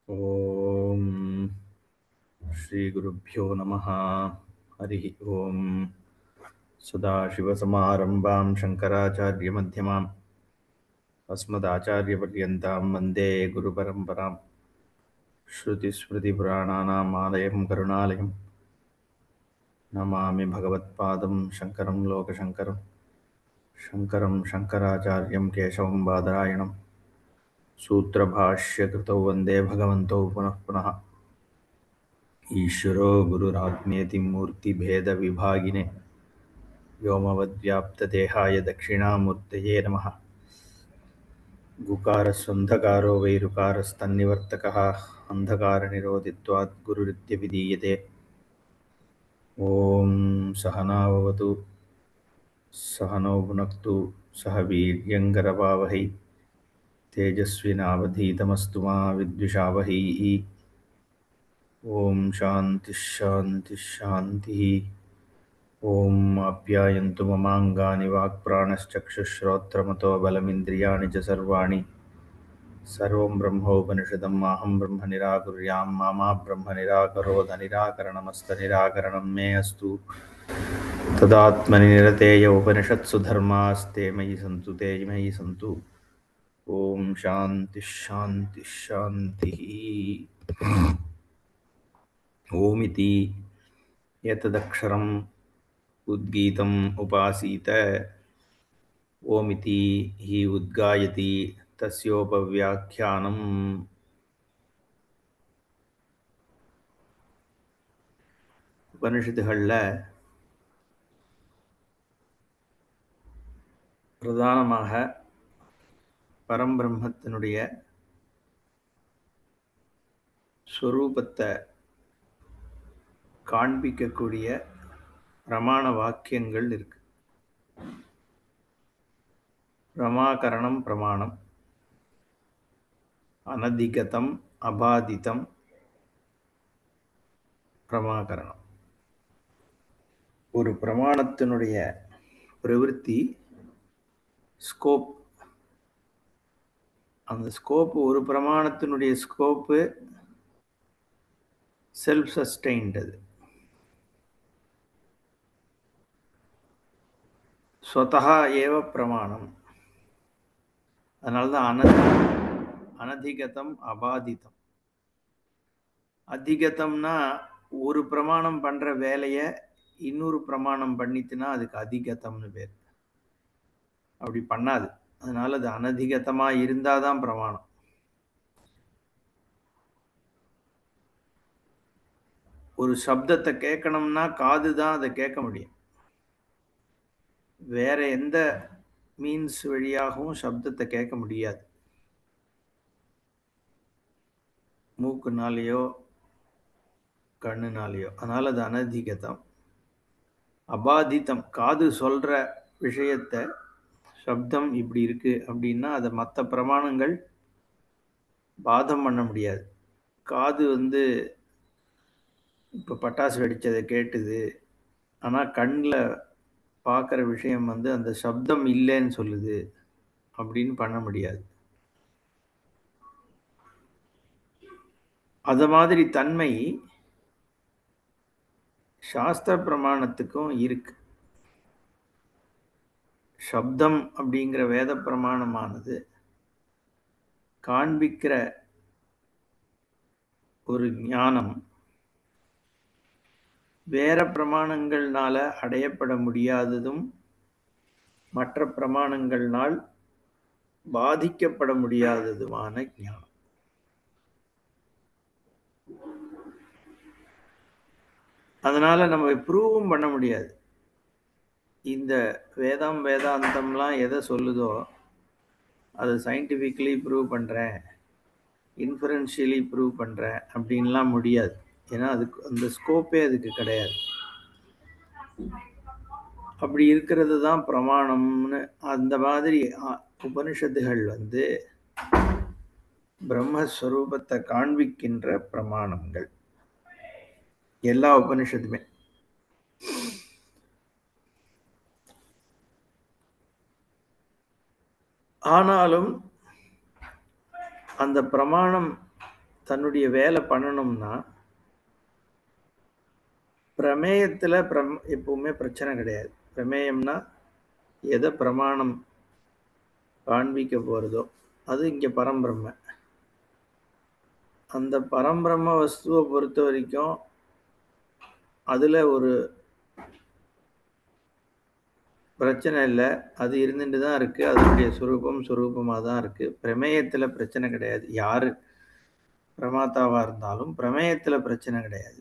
ओम श्री गुरुभ्यो नमः। हरि ओम। सदाशिवसमारंभां शंकराचार्यमध्यमाम् अस्मदाचार्यपर्यन्तां वन्दे गुरुपरम्परां। श्रुतिस्मृतिपुराणानाम् आलयं करुणालयं नमामि भगवत्पादं शङ्करं लोकशङ्करं। शङ्करं शङ्कराचार्यं केशवं बादरायणं सूत्रभाष्यकृतौ वन्दे भगवन्तौ पुनः पुनः। ईश्वरो गुरुरात्मेति मूर्तिभेदविभागिने व्योमवद्व्याप्तदेहाय दक्षिणामूर्तये नमः। गुकारस्वन्धकारो वैरुकारस्तन्निवर्तकः अन्धकारनिरोधित्वात् गुरुरित्यभिधीयते। ॐ सहनाववतु सहनौ भुनक्तु सह वीर्यङ्करवावहै तेजस्विनावधीतमस्तु मा विद्विषावहैः। ॐ शान्तिः शान्तिः शान्तिः। ॐ आप्यायन्तु ममाङ्गानि वाक्प्राणश्चक्षुश्रोत्रमतो बलमिन्द्रियाणि च सर्वाणि। सर्वं ब्रह्मोपनिषदं माहं ब्रह्म निराकुर्यां मा ब्रह्म निराकरोद निराकरणमस्तनिराकरणं मे अस्तु। तदात्मनि निरतेय उपनिषत्सु धर्मास्ते मयि सन्तु ते मयि सन्तु। ॐ शान्तिः शान्तिः शान्तिः। ओमिति एतदक्षरम् उद्गीतम् उपासीत। ओमिति हि उद्गायति तस्योपव्याख्यानम्। உபனிஷத்துகளில் பிரதானமாக பரம்பிரம்மத்தினுடைய ஸ்வரூபத்தை காண்பிக்கக்கூடிய பிரமாண வாக்கியங்கள் இருக்கு. பிரமாகரணம் பிரமாணம், அனதிகதம் அபாதிதம் பிரமாகரணம். ஒரு பிரமாணத்தினுடைய பிரவிற்த்தி ஸ்கோப், அந்த ஸ்கோப்பு, ஒரு பிரமாணத்தினுடைய ஸ்கோப்பு செல்ஃப் சஸ்டெயின்டு, ஸ்வதஹா ஏவ பிரமாணம். அதனால தான் அனதிகதம் அபாதிதம். அதிகதம்னா ஒரு பிரமாணம் பண்ற வேலையை இன்னொரு பிரமாணம் பண்ணிட்டுனா அதுக்கு அதிகதம்னு பேர். அப்படி பண்ணாது, அதனால அது அனதிகதமா இருந்தாதான் பிரமாணம். ஒரு சப்தத்தை கேட்கணும்னா காது தான் அதை கேட்க முடியும். வேற எந்த மீன்ஸ் வழியாகவும் சப்தத்தை கேட்க முடியாது. மூக்குனாலேயோ கண்ணுனாலேயோ. அதனால அது அனதிகதம். அபாதிதம், காது சொல்ற விஷயத்தை, சப்தம் இப்படி இருக்கு அப்படின்னா அதை மற்ற பிரமாணங்கள் பாதம் பண்ண முடியாது. காது இப்போ பட்டாசு வெடிச்சதை கேட்டுது, ஆனால் கண்ணில் பார்க்குற விஷயம் அந்த சப்தம் இல்லைன்னு சொல்லுது அப்படின்னு பண்ண முடியாது. அது மாதிரி தன்மை சாஸ்திர பிரமாணத்துக்கும் இருக்கு. சப்தம் அப்படிங்கிற வேத பிரமாணமானது காண்பிக்கிற ஒரு ஞானம் வேற பிரமாணங்கள்னால அடையப்பட முடியாததும் மற்ற பிரமாணங்கள்னால் பாதிக்கப்பட முடியாததுமான ஞானம். அதனால நம்ம ப்ரூவும் பண்ண முடியாது. இந்த வேதாந்தம்லாம் எதை சொல்லுதோ அதை சயின்டிஃபிக்கலி ப்ரூவ் பண்ணுறேன், இன்ஃபரன்ஷியலி ப்ரூவ் பண்ணுறேன் அப்படின்லாம் முடியாது. ஏன்னா அதுக்கு அந்த ஸ்கோப்பே அதுக்கு கிடையாது. அப்படி இருக்கிறது தான் பிரமாணம்னு. அந்த மாதிரி உபனிஷத்துகள் பிரம்மஸ்வரூபத்தை காண்பிக்கின்ற பிரமாணங்கள் எல்லா உபனிஷத்துமே. ஆனாலும் அந்த பிரமாணம் தன்னுடைய வேலை பண்ணணும்னா பிரமேயத்தில் எப்பவுமே பிரச்சனை கிடையாது. பிரமேயம்னா எதை பிரமாணம் காண்பிக்க போகிறதோ அது இங்கே பரம்பிரம்ம. அந்த பரம்பிரம்ம வஸ்துவை பொறுத்த வரைக்கும் அதில் ஒரு பிரச்சனை இல்லை. அது இருந்துட்டு தான் இருக்குது. அதனுடைய சுரூபமாக தான் இருக்குது. பிரமேயத்தில் பிரச்சனை கிடையாது. யார் பிரமாத்தாவாக இருந்தாலும் பிரமேயத்தில் பிரச்சனை கிடையாது.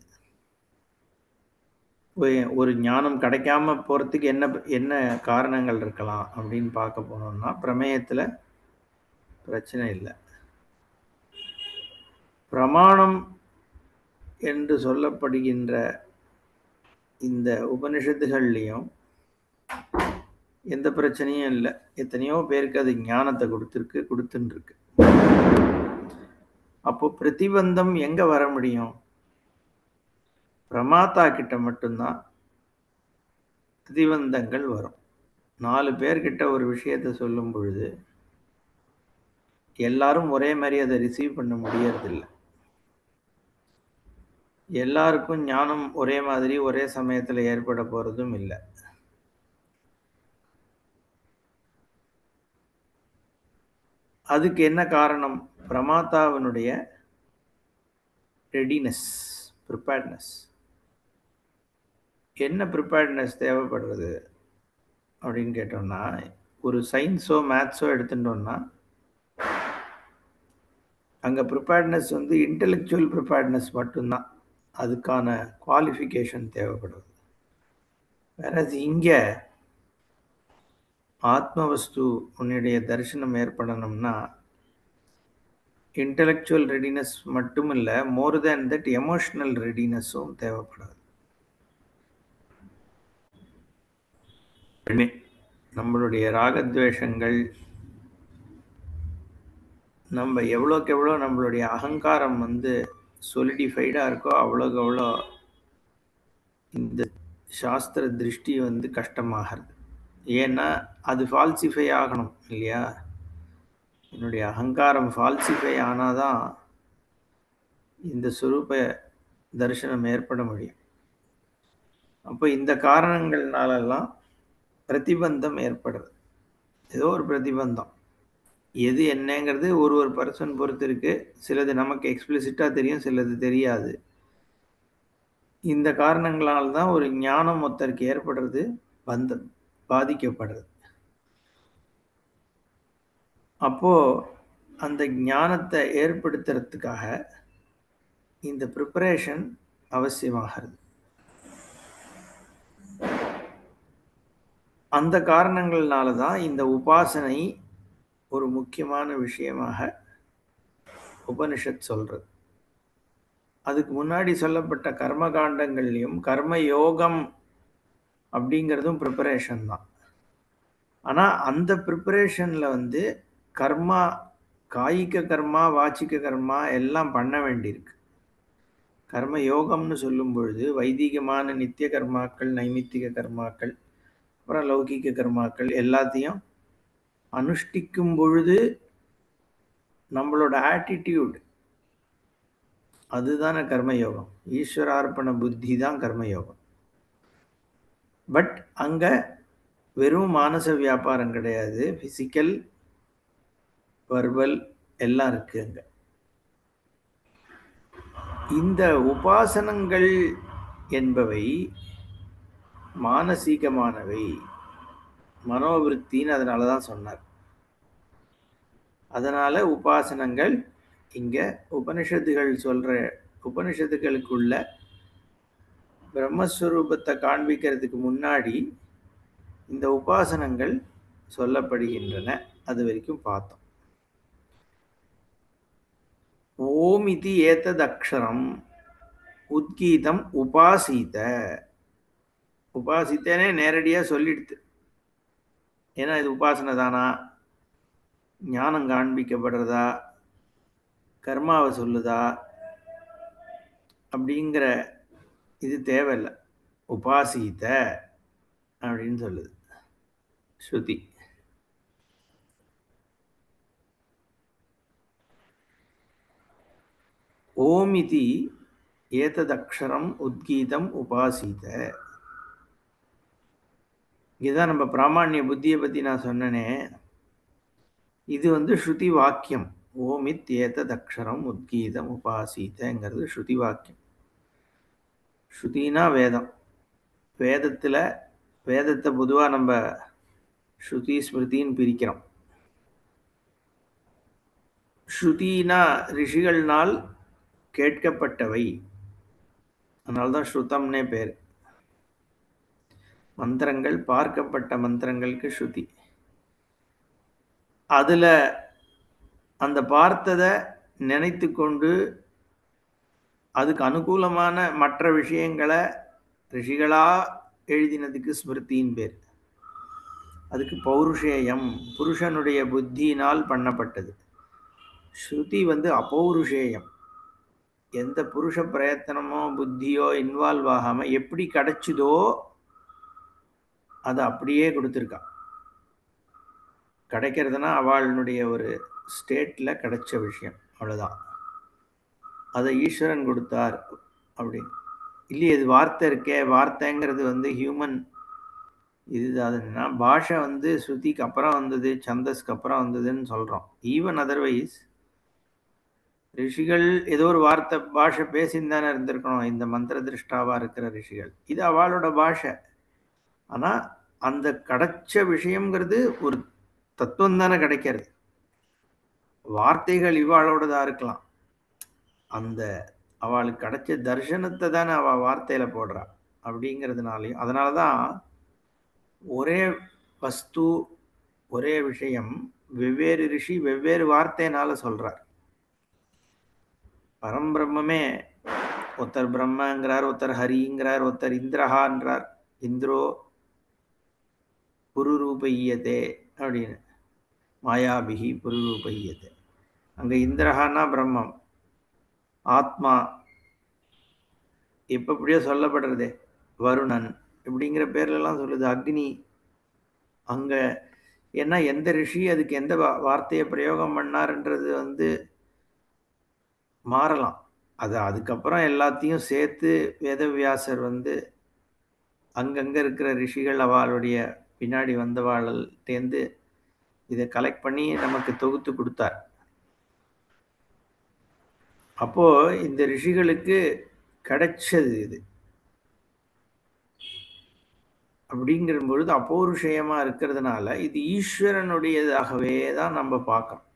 ஒரு ஞானம் கிடைக்காம போகிறதுக்கு என்ன என்ன காரணங்கள் இருக்கலாம் அப்படின்னு பார்க்க போனோம்னா பிரமேயத்தில் பிரச்சனை இல்லை. பிரமாணம் என்று சொல்லப்படுகின்ற இந்த உபனிஷத்துகள்லையும் எந்த பிரச்சனையும் இல்லை. எத்தனையோ பேருக்கு அது ஞானத்தை கொடுத்துன்னு இருக்கு. அப்போ பிரதிபந்தம் எங்க வர முடியும்? பிரமாத்தா கிட்ட மட்டும்தான் பிரதிபந்தங்கள் வரும். 4 பேர்கிட்ட ஒரு விஷயத்தை சொல்லும் பொழுது எல்லாரும் ஒரே மாதிரி அதை ரிசீவ் பண்ண முடியறதில்லை. எல்லாருக்கும் ஞானம் ஒரே மாதிரி ஒரே சமயத்தில் ஏற்பட போறதும் இல்லை. அதுக்கு என்ன காரணம்? பிரமாத்தாவினுடைய ரெடினஸ், ப்ரிப்பேர்ட்னஸ். என்ன ப்ரிப்பேர்ட்னஸ் தேவைப்படுறது அப்படின்னு கேட்டோம்னா, ஒரு சயின்ஸோ மேத்ஸோ எடுத்துட்டோம்னா அங்கே ப்ரிப்பேர்ட்னஸ் இன்டெலெக்சுவல் ப்ரிப்பேர்ட்னஸ் மட்டும்தான். அதுக்கான குவாலிஃபிகேஷன் தேவைப்படுது. வேற இங்கே ஆத்மவஸ்து உன்னுடைய தரிசனம் ஏற்படணும்னா இன்டெலெக்சுவல் ரெடினஸ் மட்டும் இல்லை, மோர் தேன் தட் எமோஷனல் ரெடினஸும் தேவைப்படுது. நம்மளுடைய ராகத்வேஷங்கள் நம்ம எவ்வளோக்கு எவ்வளோ நம்மளுடைய அகங்காரம் சொலிடிஃபைடாக இருக்கோ அவ்வளோக்கு அவ்வளோ இந்த சாஸ்திர திருஷ்டி கஷ்டமாகிறது. ஏன்னா அது ஃபால்சிஃபை ஆகணும் இல்லையா? என்னுடைய அகங்காரம் ஃபால்சிஃபை ஆனால் தான் இந்த சுரூப தரிசனம் ஏற்பட முடியும். அப்போ இந்த காரணங்கள்னாலெல்லாம் பிரதிபந்தம் ஏற்படுறது. ஏதோ ஒரு பிரதிபந்தம். எது என்னங்கிறது ஒரு பர்சன் பொறுத்து இருக்கு. சிலது நமக்கு எக்ஸ்பிளிசிட்டாக தெரியும், சிலது தெரியாது. இந்த காரணங்களால் தான் ஒரு ஞானம் ஒருத்தருக்கு ஏற்படுறது, பாதிக்கப்படுறது. அப்போ அந்த ஞானத்தை ஏற்படுத்துறதுக்காக இந்த ப்ரிப்பரேஷன் அவசியமாகிறது. அந்த காரணங்கள்னால தான் இந்த உபாசனை ஒரு முக்கியமான விஷயமாக உபனிஷத் சொல்றது. அதுக்கு முன்னாடி சொல்லப்பட்ட கர்மகாண்டங்கள்லையும் கர்ம யோகம் அப்படிங்கிறதும் ப்ரிப்பரேஷன் தான். ஆனால் அந்த ப்ரிப்பரேஷனில் கர்மா, காய்க கர்மா, வாச்சிக்க கர்மா எல்லாம் பண்ண வேண்டியிருக்கு. கர்ம யோகம்னு சொல்லும் பொழுது வைதிகமான நித்திய கர்மாக்கள், நைமித்திக கர்மாக்கள், அப்புறம் லௌகிக கர்மாக்கள் எல்லாத்தையும் அனுஷ்டிக்கும் பொழுது நம்மளோட ஆட்டிடியூட் அதுதானே கர்மயோகம். ஈஸ்வரார்ப்பண புத்தி தான் கர்மயோகம். பட் அங்கே வெறும் மானச வியாபாரம் கிடையாது, ஃபிசிக்கல், வர்பல் எல்லாம் இருக்கு அங்கே. இந்த உபாசனங்கள் என்பவை மானசீகமானவை, மனோவிருத்தின்னு அதனால தான் சொன்னார். அதனால உபாசனங்கள் இங்க உபனிஷத்துகள் சொல்ற உபனிஷத்துகளுக்குள்ள பிரம்மஸ்வரூபத்தை காண்பிக்கிறதுக்கு முன்னாடி இந்த உபாசனங்கள் சொல்லப்படுகின்றன. அது வரைக்கும் பார்த்தோம். ஓம் இதி ஏதத் அக்ஷரம் உத்கீதம் உபாசித. உபாசித்தனே நேரடியாக சொல்லிடுது. ஏன்னா இது உபாசனை தானா, ஞானம் காண்பிக்கப்படுறதா, கர்மாவை சொல்லுதா அப்படிங்கிற இது தேவையில்லை. உபாசித்த அப்படின்னு சொல்லுது ஸ்ருதி. ஓமிதி ஏததக்ஷரம் உத்கீதம் உபாசித. இதுதான் நம்ம பிராமான்ய புத்தியை பற்றி நான் சொன்னனே, இது ஸ்ருதி வாக்கியம். ஓமித் ஏததக்ஷரம் உத்கீதம் உபாசிதங்கிறது ஸ்ருதி வாக்கியம். ஸ்ருதினா வேதம். வேதத்தை பொதுவாக நம்ம ஸ்ருதி ஸ்மிருதின்னு பிரிக்கிறோம். ஸ்ருதினா ரிஷிகள்னால் கேட்கப்பட்டவை, அதனால்தான் ஸ்ருதம்னே பேர். மந்திரங்கள், பார்க்கப்பட்ட மந்திரங்களுக்கு ஸ்ருதி. அதுல அந்த பார்த்ததை நினைத்து கொண்டு அதுக்கு அனுகூலமான மற்ற விஷயங்களை ரிஷிகளா எழுதினதுக்கு ஸ்மிருதின்னு பேர். அதுக்கு பௌருஷேயம், புருஷனுடைய புத்தியினால் பண்ணப்பட்டது. ஸ்ருதி அபௌருஷேயம். எந்த புருஷ பிரயத்தனமோ புத்தியோ இன்வால்வ் ஆகாம எப்படி கிடைச்சுதோ அதை அப்படியே கொடுத்துருக்கா. கிடைக்கிறதுனா அவளுடைய ஒரு ஸ்டேட்ல கிடைச்ச விஷயம், அவ்வளவுதான். அதை ஈஸ்வரன் கொடுத்தார் அப்படின்னு இல்லையே. இது வார்த்தை இருக்கே, வார்த்தைங்கிறது ஹியூமன் இதுதான்னா பாஷை ஸ்ருதிக்கு அப்புறம் வந்தது, சந்தஸ்க்கு அப்புறம் வந்ததுன்னு சொல்றோம். ஈவன் அதர்வைஸ் ரிஷிகள் ஏதோ ஒரு வார்த்தை பாஷை பேசின்னு தானே இருந்திருக்கணும். இந்த மந்திர திருஷ்டாவா இருக்கிற ரிஷிகள், இது அவளோட பாஷை. ஆனா அந்த கிடைச்ச விஷயம்ங்கிறது ஒரு தத்துவம் தானே கிடைக்கிறது. வார்த்தைகள் இவாளோடதா இருக்கலாம். அந்த அவளுக்கு கிடைச்ச தர்சனத்தை தானே அவள் வார்த்தையில போடுறா. அப்படிங்கிறதுனாலையும் அதனாலதான் ஒரே வஸ்து, ஒரே விஷயம் வெவ்வேறு ரிஷி வெவ்வேறு வார்த்தையினால சொல்றார். பரம்பிரம்மே ஒருத்தர் பிரம்மங்கிறார், ஒருத்தர் ஹரிங்கிறார், ஒருத்தர் இந்திரஹான்றார். இந்திரோ புருரூபையதே அப்படின்னு, மாயாபிகி புருரூபையதே. அங்க இந்திரஹான்னா பிரம்மம், ஆத்மா எப்படியோ சொல்லப்படுறதே. வருணன் இப்படிங்கிற பேர்லாம் சொல்லுது. அக்னி அங்க ஏன்னா எந்த ரிஷி அதுக்கு எந்த வார்த்தையை பிரயோகம் பண்ணாருன்றது மாறலாம். அதுக்கப்புறம் எல்லாத்தையும் சேர்த்து வேதவியாசர் அங்கங்க இருக்கிற ரிஷிகள் அவளுடைய பின்னாடி வந்தவாழ்கிட்டேந்து இதை கலெக்ட் பண்ணி நமக்கு தொகுத்து கொடுத்தார். அப்போ இந்த ரிஷிகளுக்கு கிடைச்சது இது. அப்படிங்கிற பொழுது அபௌருஷயமா இருக்கிறதுனால இது ஈஸ்வரனுடையதாகவே தான் நம்ம பார்க்கறோம்.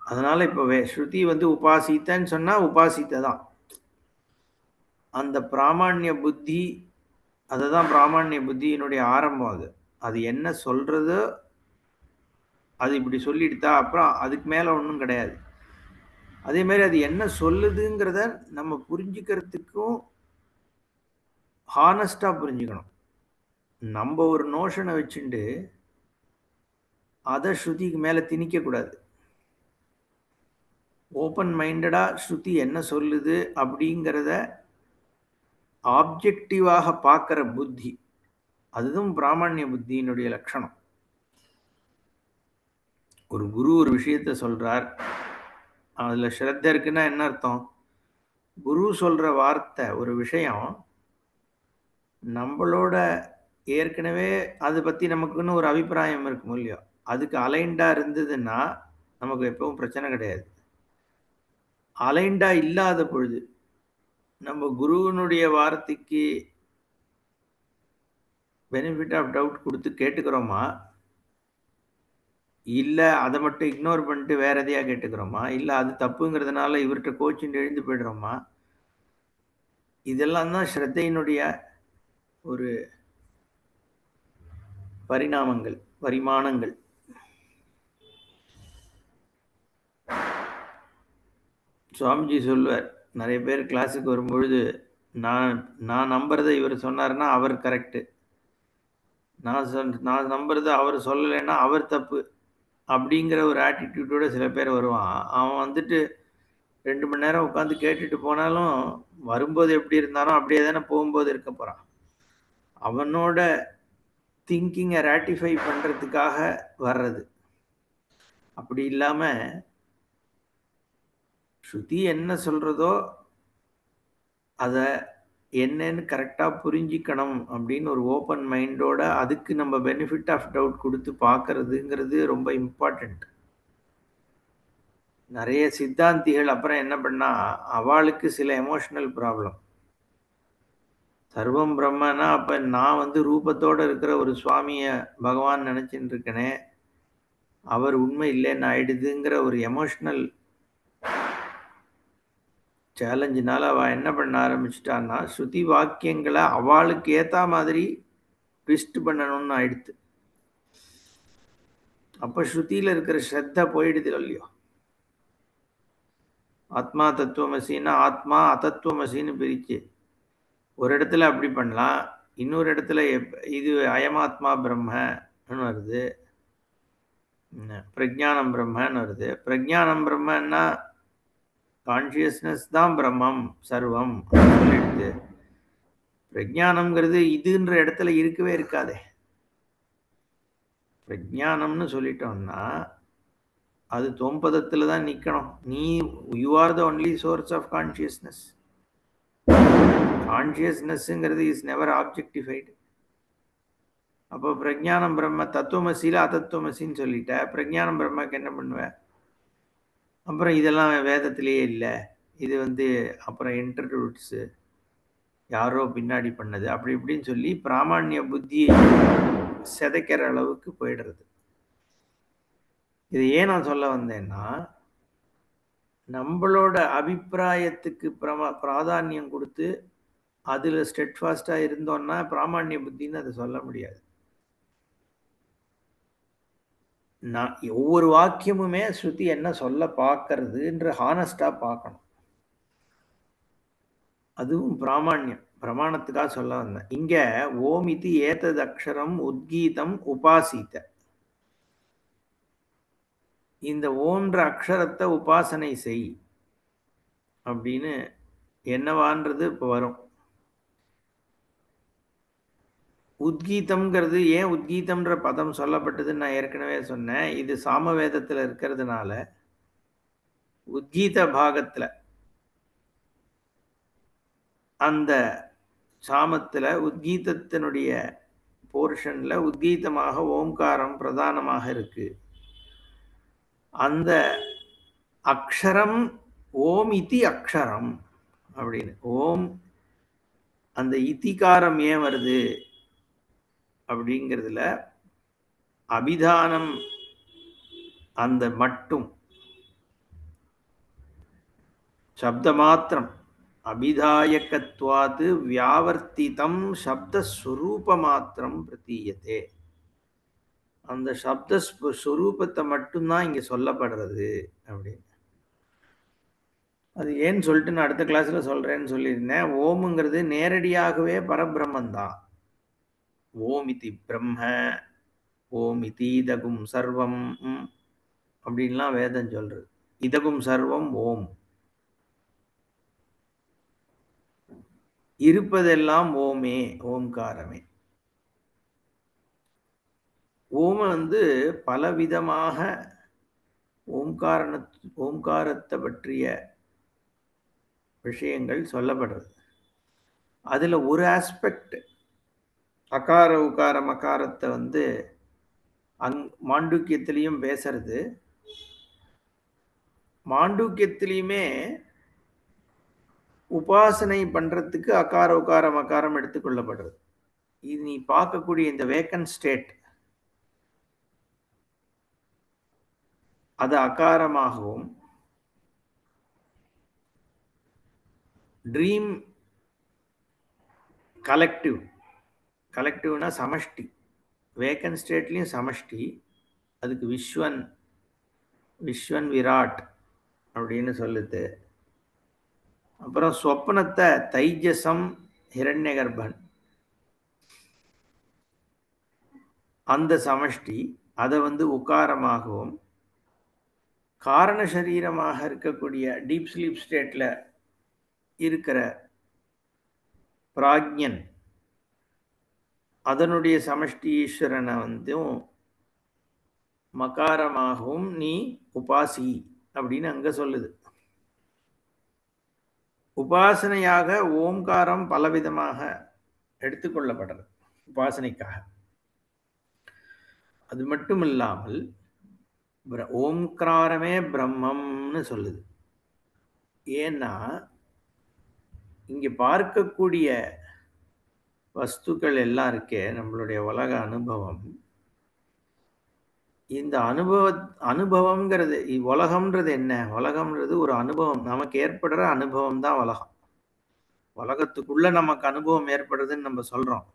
அதனால இப்ப ஸ்ருதி உபாசித்தன்னு சொன்னா உபாசித்த தான். அந்த பிராமான்ய புத்தி, அதுதான் பிராமான்ய புத்தியினுடைய ஆரம்பம். அது என்ன சொல்றதோ அது இப்படி சொல்லிடுதா, அப்புறம் அதுக்கு மேல ஒன்றும் கிடையாது. அதே மாதிரி அது என்ன சொல்லுதுங்கிறத நம்ம புரிஞ்சுக்கிறதுக்கும் ஹானஸ்டா புரிஞ்சுக்கணும். நம்ம ஒரு நோஷனை வச்சுட்டு அதை ஸ்ருதிக்கு மேல திணிக்க கூடாது. ஓப்பன் மைண்டடா ஸ்ருதி என்ன சொல்லுது அப்படிங்கிறத ஆப்ஜெக்டிவாக பார்க்கிற புத்தி, அதுதான் பிராமணிய புத்தியினுடைய லட்சணம். ஒரு குரு ஒரு விஷயத்த சொல்றார், அதுல ஸ்ரத்த இருக்குன்னா என்ன அர்த்தம்? குரு சொல்ற வார்த்தை ஒரு விஷயம் நம்மளோட ஏற்கனவே அதை பத்தி நமக்குன்னு ஒரு அபிப்பிராயம் இருக்கும் இல்லையோ, அதுக்கு அலைண்டா இருந்ததுன்னா நமக்கு எப்பவும் பிரச்சனை கிடையாது. அலைண்டா இல்லாத பொழுது நம்ம குருவனுடைய வார்த்தைக்கு பெனிஃபிட் ஆஃப் டவுட் கொடுத்து கேட்டுக்கிறோமா, இல்ல அதை மட்டும் இக்னோர் பண்ணிட்டு வேற எதையா கேட்டுக்கிறோமா, இல்ல அது தப்புங்கிறதுனால இவர்கிட்ட கோச்சின்னு எழுந்து போயிடுறோமா, இதெல்லாம் தான் ஸ்ரத்தையினுடைய ஒரு பரிமாணங்கள். சுவாமிஜி சொல்லுவார், நிறைய பேர் கிளாஸுக்கு வரும்பொழுது நான் நம்புறதை இவர் சொன்னாருன்னா அவர் கரெக்டு, நான் நம்புறதை அவர் சொல்லலைன்னா அவர் தப்பு அப்படிங்கிற ஒரு ஆட்டிடியூடோட சில பேர் வருவான். அவன் 2 மணி நேரம் உட்காந்து கேட்டுட்டு போனாலும் வரும்போது எப்படி இருந்தானோ அப்படியே தானே போகும்போது இருக்க போறான். அவனோட திங்கிங்கை ராட்டிஃபை பண்றதுக்காக வர்றது. அப்படி இல்லாம ஸ்ருதி என்ன சொல்றதோ அதை என்னன்னு கரெக்டாக புரிஞ்சிக்கணும் அப்படின்னு ஒரு ஓப்பன் மைண்டோட அதுக்கு நம்ம பெனிஃபிட் ஆஃப் டவுட் கொடுத்து பார்க்கறதுங்கிறது ரொம்ப இம்பார்ட்டண்ட். நிறைய சித்தாந்திகள் அப்புறம் என்ன பண்ணா, அவளுக்கு சில எமோஷனல் ப்ராப்ளம். சர்வம் பிரம்மனா அப்ப நான் வந்து ரூபத்தோட இருக்கிற ஒரு சுவாமிய பகவான் நினைச்சுட்டு இருக்கனே, அவர் உண்மை இல்லைன்னு ஆயிடுதுங்கிற ஒரு எமோஷனல் சேலஞ்சினால அவ என்ன பண்ண ஆரம்பிச்சிட்டான்னா, ஸ்ருதி வாக்கியங்களை அவளுக்கு ஏத்த மாதிரி ட்விஸ்ட் பண்ணணும்னு ஆயிடுத்து. அப்ப ஸ்ருதியில இருக்கிற ஸ்ரத்த போயிடுது இல்லையோ. ஆத்மா தத்துவமசின்னா ஆத்மா அதத்துவமசின்னு பிரிச்சு ஒரு இடத்துல அப்படி பண்ணலாம், இன்னொரு இடத்துல இது அயமாத்மா பிரம்மன்னு வருது, பிரஜானம் பிரம்மன்னு வருது. பிரஜானம் பிரம்மன்னா கான்சியஸ்னஸ் தான் பிரம்மம் சர்வம் சொல்லிடுது. பிரஜானம்ங்கிறது இதுன்ற இடத்துல இருக்கவே இருக்காதே. பிரஜானம்னு சொல்லிட்டோம்னா அது தொம்பதத்துல தான் நிக்கணும். நீ you are the only source of consciousness. கான்சியஸ்னஸ்ங்கிறது இஸ் நெவர் ஆப்ஜெக்டிஃபைடு. அப்போ பிரஜானம் பிரம்ம தத்துவமசியில அதத்துவமசின்னு சொல்லிட்ட, பிரஜானம் பிரம்மக்கு என்ன பண்ணுவ? அப்புறம் இதெல்லாம் வேதத்திலேயே இல்லை, இது வந்து அப்புறம் இன்டர்வியூட்ஸு யாரோ பின்னாடி பண்ணது அப்படி இப்படின்னு சொல்லி பிராமணிய புத்தியை சிதைக்கிற அளவுக்கு போயிடுறது. இது ஏன் நான் சொல்ல வந்தேன்னா, நம்மளோட அபிப்பிராயத்துக்கு பிராதானியம் கொடுத்து அதுல ஸ்டெட்ஃபாஸ்டா இருந்தோம்னா பிராமணிய புத்தின்னு அதை சொல்ல முடியாது. நான் ஒவ்வொரு வாக்கியமுமே ஸ்ருதி என்ன சொல்ல பார்க்கறதுன்ற ஹானஸ்டா பார்க்கணும். அதுவும் பிராமணியம் பிரமாணத்துக்காக சொல்ல வந்தேன். இங்க ஓம் இது ஏதது அக்ஷரம் உத்கீதம் உபாசித்த, இந்த ஓம்ன்ற அக்ஷரத்தை உபாசனை செய் அப்படின்னு என்னவான்றது இப்போ வரும். உத்கீதம்ங்கிறது ஏன் உத்கீதம்ன்ற பதம் சொல்லப்பட்டதுன்னு நான் ஏற்கனவே சொன்னேன். இது சாமவேதத்தில் இருக்கிறதுனால உத்கீத பாகத்துல அந்த சாமத்துல உத்கீதத்தினுடைய போர்ஷன்ல உத்கீதமாக ஓம்காரம் பிரதானமாக இருக்கு. அந்த அக்ஷரம் ஓம் இதி அக்ஷரம் அப்படின்னு. ஓம் அந்த இதிகாரம் ஏன் வருது அப்படிங்கிறதுல அபிதானம் அந்த மட்டும் சப்த மாத்திரம் அபிதாயக்கத்வாது வியாவர்த்திதம் சப்தஸ்வரூப மாத்திரம் பிரதீயத்தே. அந்த சப்தஸ்வரூபத்தை மட்டும்தான் இங்க சொல்லப்படுறது அப்படின்னு. அது ஏன்னு சொல்லிட்டு நான் அடுத்த கிளாஸ்ல சொல்றேன்னு சொல்லியிருந்தேன். ஓமுங்கிறது நேரடியாகவே பரபிரம்மன் தான். ஓம் இதி பிரம்ம, ஓம் இதி இதகும் சர்வம் அப்படின்லாம் வேதம் சொல்றது. இதகும் சர்வம் ஓம், இருப்பதெல்லாம் ஓமே, ஓம்காரமே. ஓம வந்து பலவிதமாக ஓம்காரத்தை பற்றிய விஷயங்கள் சொல்லப்படுறது. அதுல ஒரு ஆஸ்பெக்ட் அகார உகார மகாரத்தை வந்து மாண்டூக்கியத்திலையும் பேசுறது. மாண்டூக்கியத்திலையுமே உபாசனை பண்றதுக்கு அகார உகார மகாரம் எடுத்துக்கொள்ளப்படுறது. இது நீ பார்க்கக்கூடிய இந்த வேக்கன்ட் ஸ்டேட் அது அகாரமாகவும், ட்ரீம் கலெக்டிவ்னா சமஷ்டி, வேக்கன்ட் ஸ்டேட்லையும் சமஷ்டி, அதுக்கு விஸ்வன் விராட் அப்படின்னு சொல்லுது. அப்புறம் சொப்பனத்தை தைஜசம் ஹிரண்ய கர்ப்பன், அந்த சமஷ்டி அதை வந்து உக்காரமாகவும், காரண சரீரமாக இருக்கக்கூடிய டீப் ஸ்லீப் ஸ்டேட்ல இருக்கிற பிராக்ஞன் அதனுடைய சமஷ்டி ஈஸ்வரனை வந்து மகாரமாகவும் நீ உபாசி அப்படின்னு அங்க சொல்லுது. உபாசனையாக ஓம்காரம் பலவிதமாக எடுத்துக்கொள்ளப்படுறது உபாசனைக்காக. அது மட்டும் இல்லாமல் ஓம்காரமே பிரம்மம்னு சொல்லுது. ஏன்னா இங்க பார்க்கக்கூடிய வஸ்துக்கள் எல்லாம் இருக்கே, நம்மளுடைய உலக அனுபவம், இந்த அனுபவம்ங்கிறது உலகம்ன்றது என்ன? உலகம்ன்றது ஒரு அனுபவம். நமக்கு ஏற்படுற அனுபவம் தான் உலகம். உலகத்துக்குள்ள நமக்கு அனுபவம் ஏற்படுறதுன்னு நம்ம சொல்றோம்.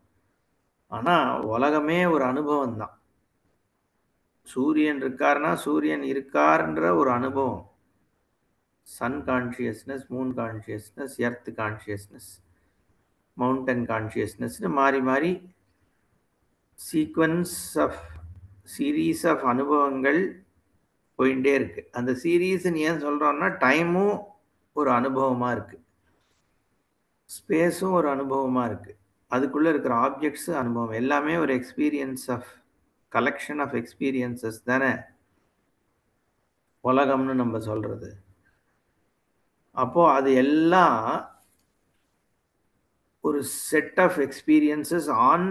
ஆனா உலகமே ஒரு அனுபவம் தான். சூரியன் இருக்காருன்னா சூரியன் இருக்காருன்ற ஒரு அனுபவம். Sun consciousness, moon consciousness, earth consciousness, mountain கான்ஷியஸ்னஸ்னு மாறி மாறி சீரீஸ் ஆஃப் அனுபவங்கள் போயிட்டே இருக்கு. அந்த சீரீஸ்ன்னு ஏன் சொல்றோம்னா, டைமும் ஒரு அனுபவமா இருக்கு, ஸ்பேஸும் ஒரு அனுபவமா இருக்கு, அதுக்குள்ள இருக்கிற ஆப்ஜெக்ட்ஸ் அனுபவம், எல்லாமே ஒரு experience of collection of experiences தானே உலகம்னு நம்ம சொல்றது. அப்போ அது எல்லாம் ஒரு set of experiences on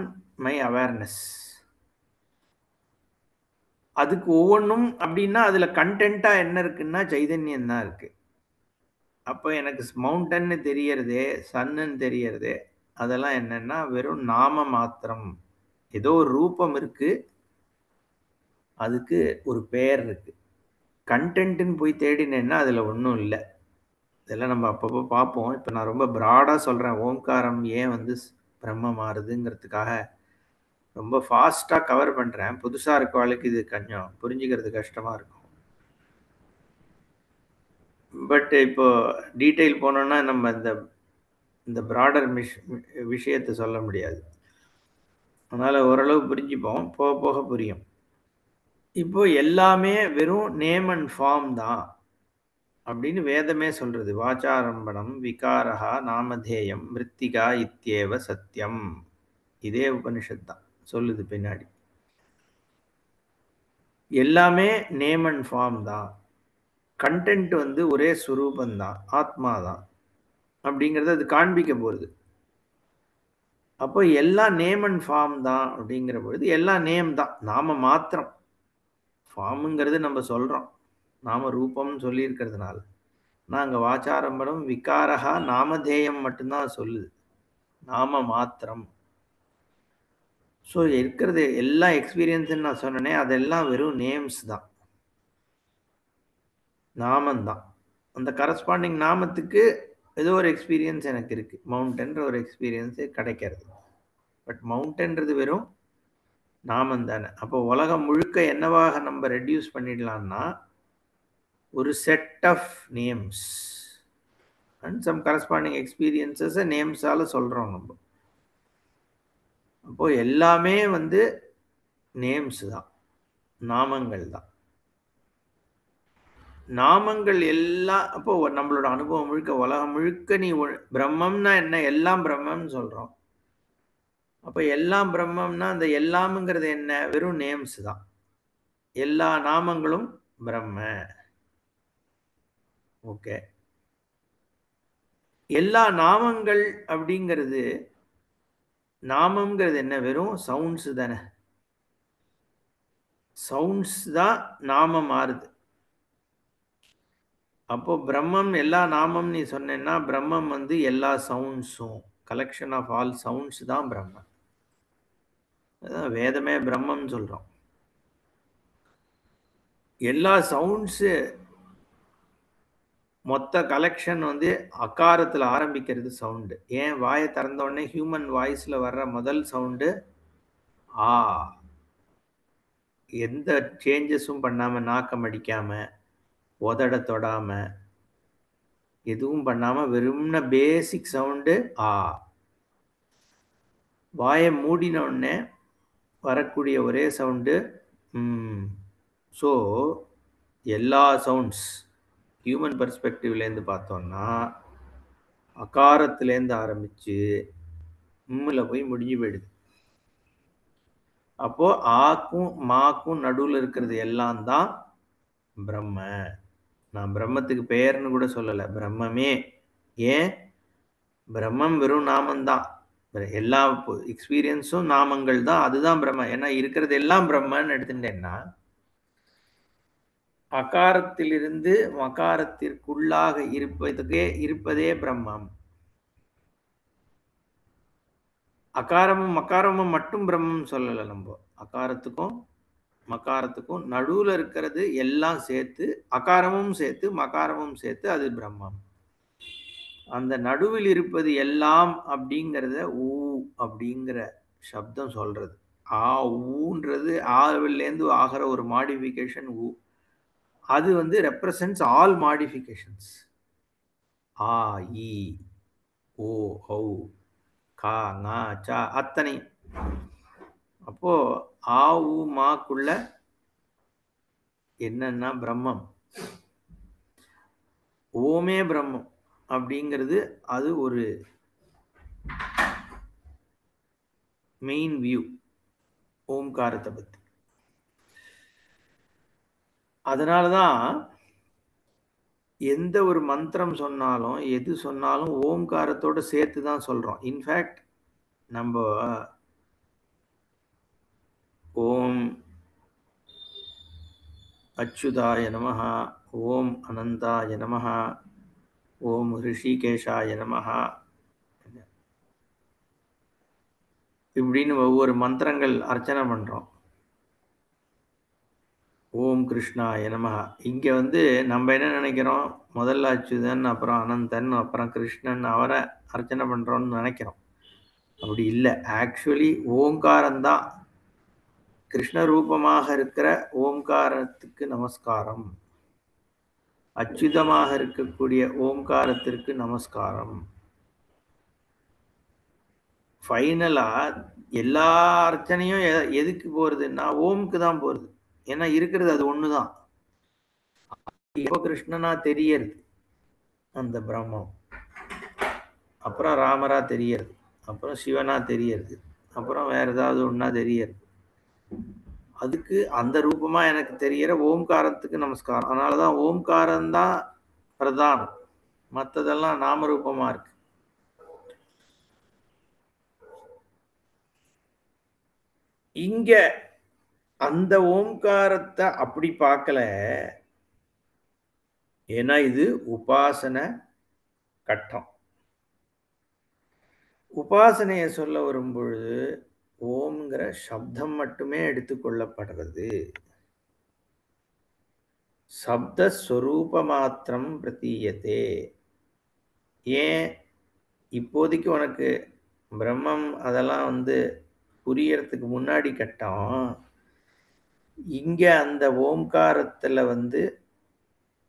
my awareness. அதுக்கு ஒவ்வொன்றும் அப்படின்னா அதுல கண்டென்ட்டா என்ன இருக்குன்னா சைதன்யம் தான் இருக்கு. அப்போ எனக்கு மவுண்டன்னு தெரியறதே, சன்னுன்னு தெரியறதே, அதெல்லாம் என்னன்னா வெறும் நாம மாத்திரம். ஏதோ ஒரு ரூபம் இருக்கு, அதுக்கு ஒரு பெயர் இருக்கு. கண்டென்ட்னு போய் தேடினேன்னா அதுல ஒன்றும் இல்லை. இதெல்லாம் நம்ம அப்பப்போ பார்ப்போம். இப்போ நான் ரொம்ப ப்ராடா சொல்றேன். ஓம்காரம் ஏன் பிரம்ம மாறுதுங்கிறதுக்காக ரொம்ப ஃபாஸ்டா கவர் பண்றேன். புதுசா இருக்கவளுக்கு இது கொஞ்சம் புரிஞ்சுக்கிறது கஷ்டமா இருக்கும். பட் இப்போ டீட்டெயில் போனோம்னா நம்ம இந்த ப்ராடர் விஷயத்தை சொல்ல முடியாது. அதனால ஓரளவு புரிஞ்சுப்போம், போக போக புரியும். இப்போ எல்லாமே வெறும் நேம் அண்ட் ஃபார்ம் தான் அப்படின்னு வேதமே சொல்றது. வாச்சாரம்பணம் விகாரஹா நாமதேயம் மிருத்திகா இத்யேவ சத்தியம். இதே உபனிஷத் தான் சொல்லுது பின்னாடி. எல்லாமே நேம் அண்ட் ஃபார்ம் தான், கண்டென்ட் ஒரே சுரூபம் தான், ஆத்மா தான் அப்படிங்கிறது அது காண்பிக்க போகுது. அப்போ எல்லாம் நேம் அண்ட் ஃபார்ம் தான் அப்படிங்கிற பொழுது எல்லாம் நேம் தான், நாம மாத்திரம். ஃபார்முங்கிறது நம்ம சொல்றோம், நாம ரூபம்னு சொல்லி இருக்கிறதுனால. நாங்க வாச்சாரம்பரம் விகாரஹா நாமதேயம் மட்டும்தான் சொல்லுது, நாம மாத்திரம். ஸோ இருக்கிறது எல்லா எக்ஸ்பீரியன்ஸ்ன்னு நான் சொன்னேனே, அதெல்லாம் வெறும் நேம்ஸ் தான், நாமந்தான். அந்த கரஸ்பாண்டிங் நாமத்துக்கு ஏதோ ஒரு எக்ஸ்பீரியன்ஸ் எனக்கு இருக்கு. மவுண்டன்ற ஒரு எக்ஸ்பீரியன்ஸ் கிடைக்கிறது. பட் மவுண்டன்றது வெறும் நாமம் தானே. அப்போ உலகம் முழுக்க என்னவாக நம்ம ரெடியூஸ் பண்ணிடலாம்னா, ஒரு set of names and some corresponding experiences நேம்ஸால சொல்றோம் நம்ம. அப்போ எல்லாமே நேம்ஸ் தான், நாமங்கள் தான். நாமங்கள் எல்லாம் அப்போ நம்மளோட அனுபவம் முழுக்க, உலகம் முழுக்க நீ பிரம்மம்னா என்ன, எல்லாம் பிரம்மம்னு சொல்றோம். அப்ப எல்லாம் பிரம்மம்னா அந்த எல்லாம்ங்கிறது என்ன, வெறும் நேம்ஸ் தான். எல்லா நாமங்களும் பிரம்ம. ஓகே, எல்லா நாமங்கள் அப்படிங்கிறது, நாமம்ங்கிறது என்ன, வெறும் சவுண்ட்ஸ் தானே. சவுண்ட்ஸ் தான் நாமம் மாறுது. அப்போ பிரம்மம் எல்லா நாமம் நீ சொன்னேன்னா, பிரம்மம் எல்லா சவுண்ட்ஸும் கலெக்ஷன் ஆஃப் ஆல் சவுண்ட்ஸ் தான் பிரம்மம். அதான் வேதமே பிரம்மம் சொல்றோம். எல்லா சவுண்ட்ஸ் மொத்த கலெக்ஷன் அகாரத்தில் ஆரம்பிக்கிறது சவுண்டு. ஏன் வாயை திறந்த உடனே ஹியூமன் வாய்ஸ்ல வர்ற முதல் சவுண்டு ஆ. எந்த சேஞ்சஸும் பண்ணாம, நாக்கம் அடிக்காம, உதட தொடாம, எதுவும் பண்ணாம வெறும்ன பேசிக் சவுண்டு ஆ. வாயை மூடின உடனே வரக்கூடிய ஒரே சவுண்டு ஸோ எல்லா சவுண்ட்ஸ் ஹியூமன் பெர்ஸ்பெக்டிவ்லேருந்து பார்த்தோம்னா அகாரத்திலேருந்து ஆரம்பிச்சு உம்மில் போய் முடிஞ்சு போயிடுது. அப்போ ஆக்கும் மாக்கும் நடுவில் இருக்கிறது எல்லாம் தான் பிரம்ம. நான் பிரம்மத்துக்கு பெயர்னு கூட சொல்லலை, பிரம்மமே. ஏன் பிரம்மம் வெறும் நாமம்தான். எல்லா எக்ஸ்பீரியன்ஸும் நாமங்கள் தான். அதுதான் பிரம்மம். ஏன்னா இருக்கிறது எல்லாம் பிரம்மன்னு எடுத்துட்டேன்னா, அகாரத்திலிருந்து மகாரத்திற்குள்ளாக இருப்பதே பிரம்மம். அகாரமும் மகாரமும் மட்டும் பிரம்மம் சொல்லல நம்ப. அகாரத்துக்கும் மகாரத்துக்கும் நடுவுல இருக்கிறது எல்லாம் சேர்த்து, அகாரமும் சேர்த்து மகாரமும் சேர்த்து அது பிரம்மம். அந்த நடுவில் இருப்பது எல்லாம் அப்படிங்கிறத ஊ அப்படிங்கிற சப்தம் சொல்றது. ஆ ஊன்றது ஆவிலேருந்து ஆகிற ஒரு மாடிஃபிகேஷன் ஊ. அது வந்து ரெப்ரசன்ட்ஸ் ஆல் மாடிஃபிகேஷன்ஸ். ஆ ஈ ஓ ஔ கா ஙா சா அத்தனை. அப்போ ஆ ஊ மாக்குள்ள என்னன்னா பிரம்மம். ஓமே பிரம்மம் அப்படிங்கிறது அது ஒரு மெயின் வியூ ஓம்காரத்தை பத்தி. அதனாலதான் எந்த ஒரு மந்திரம் சொன்னாலும் எது சொன்னாலும் ஓம்காரத்தோட சேர்த்து தான் சொல்றோம். இன்ஃபேக்ட் நம்ம ஓம் அச்சுதாய நமஹ, ஓம் அனந்தாய நமஹ, ஓம் ரிஷிகேஷாய நமஹ இப்படின்னு ஒவ்வொரு மந்திரங்கள் அர்ச்சனை பண்றோம். ஓம் கிருஷ்ணாய நமஹ. இங்க வந்து நம்ம என்ன நினைக்கிறோம், முதல்ல அச்சுதன், அப்புறம் அனந்தன், அப்புறம் கிருஷ்ணன், அவரை அர்ச்சனை பண்றோம்னு நினைக்கிறோம். அப்படி இல்லை. ஆக்சுவலி ஓங்காரம்தான். கிருஷ்ண ரூபமாக இருக்கிற ஓம்காரத்துக்கு நமஸ்காரம். அச்சுதமாக இருக்கக்கூடிய ஓம்காரத்திற்கு நமஸ்காரம். ஃபைனலா எல்லா அர்ச்சனையும் எதுக்கு போறதுன்னா ஓம்க்கு தான் போறது. ஏன்னா இருக்கிறது அது ஒண்ணுதான். இப்போ கிருஷ்ணனா தெரியறது அந்த பிரம்மம், அப்புறம் ராமரா தெரியறது, அப்புறம் சிவனா தெரியறது, அப்புறம் வேற ஏதாவது ஒன்னா தெரியறது. அதுக்கு அந்த ரூபமா எனக்கு தெரியற ஓம்காரத்துக்கு நமஸ்காரம். அதனாலதான் ஓம்காரம் தான் பிரதானம், மற்றதெல்லாம் நாமரூபமா இருக்கு. இங்க அந்த ஓம்காரத்தை அப்படி பார்க்கல. ஏன்னா இது உபாசன கட்டம். உபாசனையை சொல்ல வரும் பொழுது ஓம்ங்கிற சப்தம் மட்டுமே எடுத்துக்கொள்ளப்படுறது. சப்தஸ்வரூப மாத்திரம் பிரதீயத்தே. ஏன் இப்போதைக்கு உனக்கு பிரம்மம் அதெல்லாம் வந்து புரியறதுக்கு முன்னாடி கட்டம். இங்க அந்த ஓம்காரத்துல வந்து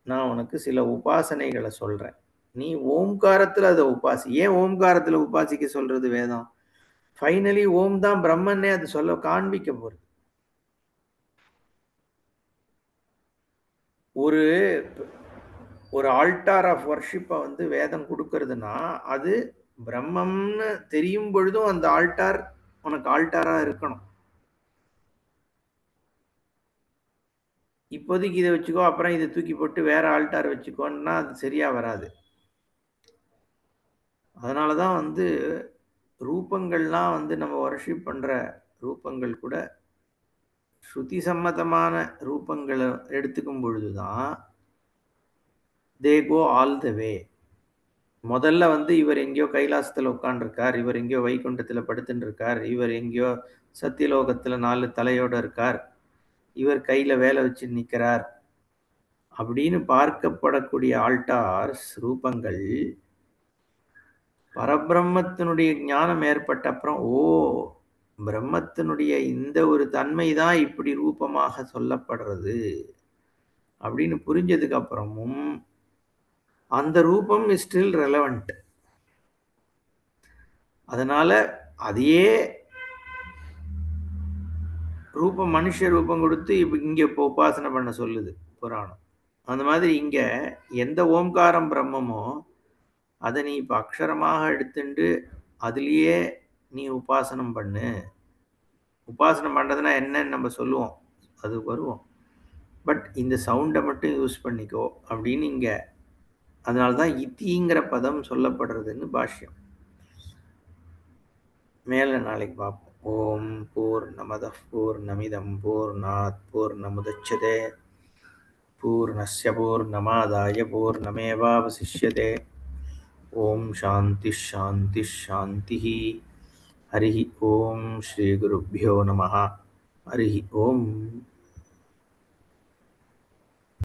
நான் உனக்கு சில உபாசனைகளை சொல்றேன். நீ ஓம்காரத்துல அதை உபாசி. ஏன் ஓம்காரத்துல உபாசிக்க சொல்றது வேதம்? ஃபைனலி ஓம் தான் பிரம்மன்னே அது சொல்ல காண்பிக்க போறது. ஒரு ஒரு ஆல்டார் ஆஃப் வர்ஷிப்பை வந்து வேதம் கொடுக்கறதுன்னா அது பிரம்மம்னு தெரியும் பொழுதும் அந்த ஆல்டார் உனக்கு ஆல்டாரா இருக்கணும். இப்போதைக்கு இதை வச்சுக்கோ, அப்புறம் இதை தூக்கி போட்டு வேற ஆல்டார் வச்சுக்கோன்னா அது சரியா வராது. அதனாலதான் வந்து ரூபங்கள்லாம் வந்து நம்ம வர்ஷிப் பண்ற ரூபங்கள் கூட ஸ்ருதி சம்மதமான ரூபங்களை எடுத்துக்கும் பொழுதுதான் தே கோ ஆல் த வே. முதல்ல வந்து இவர் எங்கேயோ கைலாசத்துல உட்கார்ந்துருக்கார், இவர் எங்கேயோ வைகுண்டத்துல படுத்துட்டு இருக்கார், இவர் எங்கேயோ சத்தியலோகத்துல 4 தலையோட இருக்கார், இவர் கையில வேலை வச்சு நிற்கிறார் அப்படின்னு பார்க்கப்படக்கூடிய ஆல்டார்ஸ் ரூபங்கள் பரபிரம்மத்தினுடைய ஞானம் ஏற்பட்ட அப்புறம் ஓ பிரம்மத்தினுடைய இந்த ஒரு தன்மை தான் இப்படி ரூபமாக சொல்லப்படுறது அப்படின்னு புரிஞ்சதுக்கு அப்புறமும் அந்த ரூபம் இஸ் ஸ்டில் ரெலவெண்ட். அதனால அதையே ரூபம் மனுஷ ரூபம் கொடுத்து இப்ப இங்க இப்போ உபாசனை பண்ண சொல்லுது புராணம். அந்த மாதிரி இங்க எந்த ஓம்காரம் பிரம்மமோ அதை நீ இப்ப அக்ஷரமாக எடுத்துட்டு அதுலயே நீ உபாசனம் பண்ணு. உபாசனம் பண்றதுன்னா என்னன்னு நம்ம சொல்லுவோம், அது வருவோம். பட் இந்த சவுண்டை மட்டும் யூஸ் பண்ணிக்கோ அப்படின்னு இங்க அதனால தான் இதிங்கிற பதம் சொல்லப்படுறதுன்னு பாஷ்யம். மேல நாளைக்கு பார்ப்போம். ஓம் பூர்ணமதః பூர்ணமிதம் பூர்ணாத் பூர்ணமுதச்யதே பூர்ணஸ்ய பூர்ணமாதாய பூர்ணமேவாவசிஷ்யதே. ஓம் சாந்தி ஷாந்தி ஷாந்திः. ஹரிः ஓம் ஸ்ரீ குருभ्यो நமः. ஹரிः ஓம்.